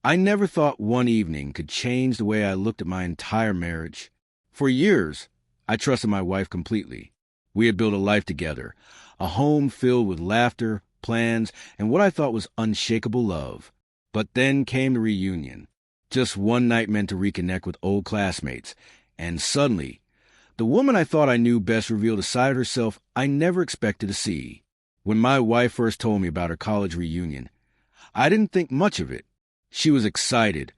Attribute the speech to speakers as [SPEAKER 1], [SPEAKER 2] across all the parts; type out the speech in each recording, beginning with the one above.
[SPEAKER 1] I never thought one evening could change the way I looked at my entire marriage. For years, I trusted my wife completely. We had built a life together, a home filled with laughter, plans, and what I thought was unshakable love. But then came the reunion. Just one night meant to reconnect with old classmates. And suddenly, the woman I thought I knew best revealed a side of herself I never expected to see. When my wife first told me about her college reunion, I didn't think much of it. She was excited,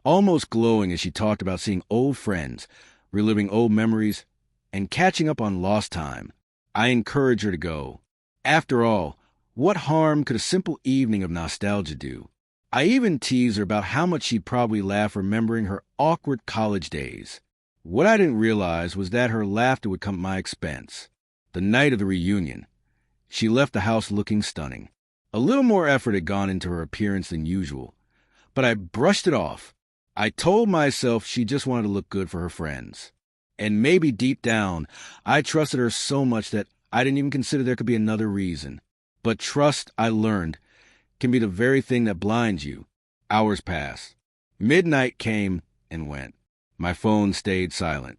[SPEAKER 1] almost glowing as she talked about seeing old friends, reliving old memories, and catching up on lost time. I encouraged her to go. After all, what harm could a simple evening of nostalgia do? I even teased her about how much she'd probably laugh remembering her awkward college days. What I didn't realize was that her laughter would come at my expense. The night of the reunion, she left the house looking stunning. A little more effort had gone into her appearance than usual, but I brushed it off. I told myself she just wanted to look good for her friends. And maybe deep down, I trusted her so much that I didn't even consider there could be another reason. But trust, I learned, can be the very thing that blinds you. Hours passed. Midnight came and went. My phone stayed silent.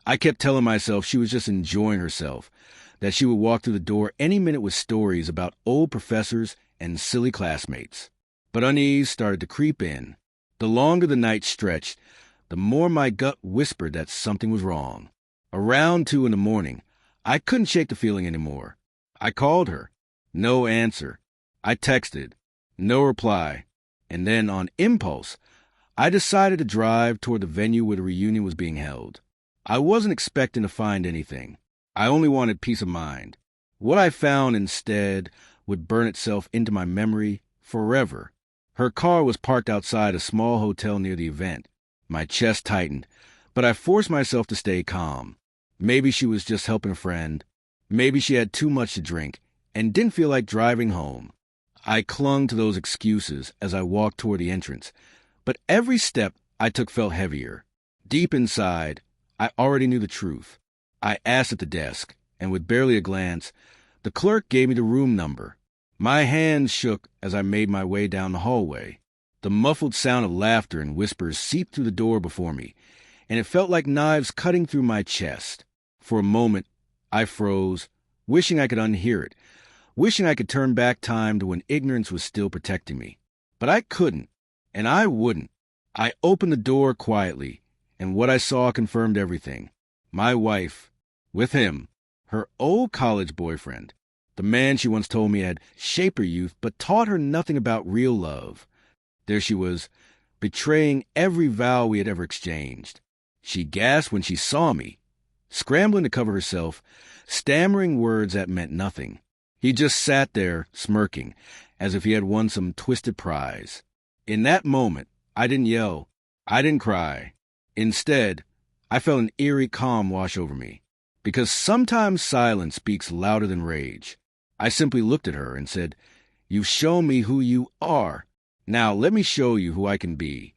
[SPEAKER 1] I kept telling myself she was just enjoying herself, that she would walk through the door any minute with stories about old professors and silly classmates. But unease started to creep in. The longer the night stretched, the more my gut whispered that something was wrong. Around 2 a.m, I couldn't shake the feeling anymore. I called her. No answer. I texted. No reply. And then, on impulse, I decided to drive toward the venue where the reunion was being held. I wasn't expecting to find anything. I only wanted peace of mind. What I found instead would burn itself into my memory forever. Her car was parked outside a small hotel near the event. My chest tightened, but I forced myself to stay calm. Maybe she was just helping a friend. Maybe she had too much to drink and didn't feel like driving home. I clung to those excuses as I walked toward the entrance, but every step I took felt heavier. Deep inside, I already knew the truth. I asked at the desk, and with barely a glance, the clerk gave me the room number. My hands shook as I made my way down the hallway. The muffled sound of laughter and whispers seeped through the door before me, and it felt like knives cutting through my chest. For a moment, I froze, wishing I could unhear it, wishing I could turn back time to when ignorance was still protecting me. But I couldn't, and I wouldn't. I opened the door quietly, and what I saw confirmed everything. My wife, with him, her old college boyfriend, the man she once told me had shaped her youth but taught her nothing about real love. There she was, betraying every vow we had ever exchanged. She gasped when she saw me, scrambling to cover herself, stammering words that meant nothing. He just sat there, smirking, as if he had won some twisted prize. In that moment, I didn't yell. I didn't cry. Instead, I felt an eerie calm wash over me, because sometimes silence speaks louder than rage. I simply looked at her and said, "You've shown me who you are. Now let me show you who I can be."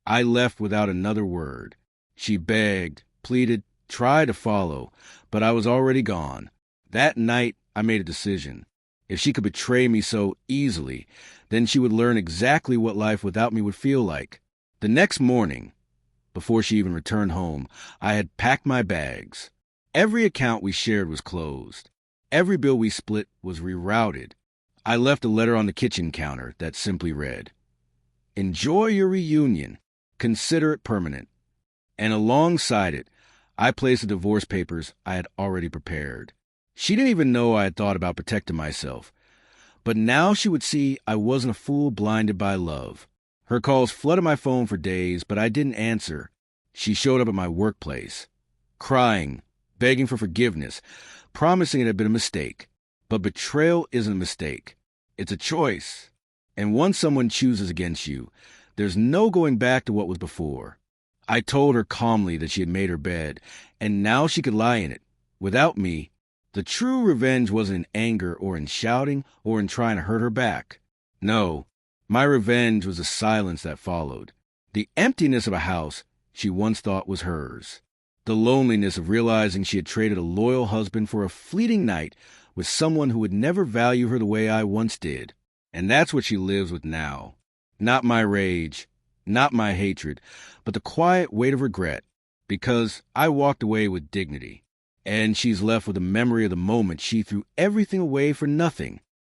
[SPEAKER 1] I left without another word. She begged, pleaded, tried to follow, but I was already gone. That night, I made a decision. If she could betray me so easily, then she would learn exactly what life without me would feel like. The next morning, before she even returned home, I had packed my bags. Every account we shared was closed. Every bill we split was rerouted. I left a letter on the kitchen counter that simply read, "Enjoy your reunion. Consider it permanent." And alongside it, I placed the divorce papers I had already prepared. She didn't even know I had thought about protecting myself. But now she would see I wasn't a fool blinded by love. Her calls flooded my phone for days, but I didn't answer. She showed up at my workplace, crying, begging for forgiveness, promising it had been a mistake. But betrayal isn't a mistake. It's a choice. And once someone chooses against you, there's no going back to what was before. I told her calmly that she had made her bed, and now she could lie in it, without me. The true revenge wasn't in anger or in shouting or in trying to hurt her back. No, my revenge was the silence that followed. The emptiness of a house she once thought was hers. The loneliness of realizing she had traded a loyal husband for a fleeting night with someone who would never value her the way I once did. And that's what she lives with now. Not my rage, not my hatred, but the quiet weight of regret, because I walked away with dignity, and she's left with a memory of the moment she threw everything away for nothing.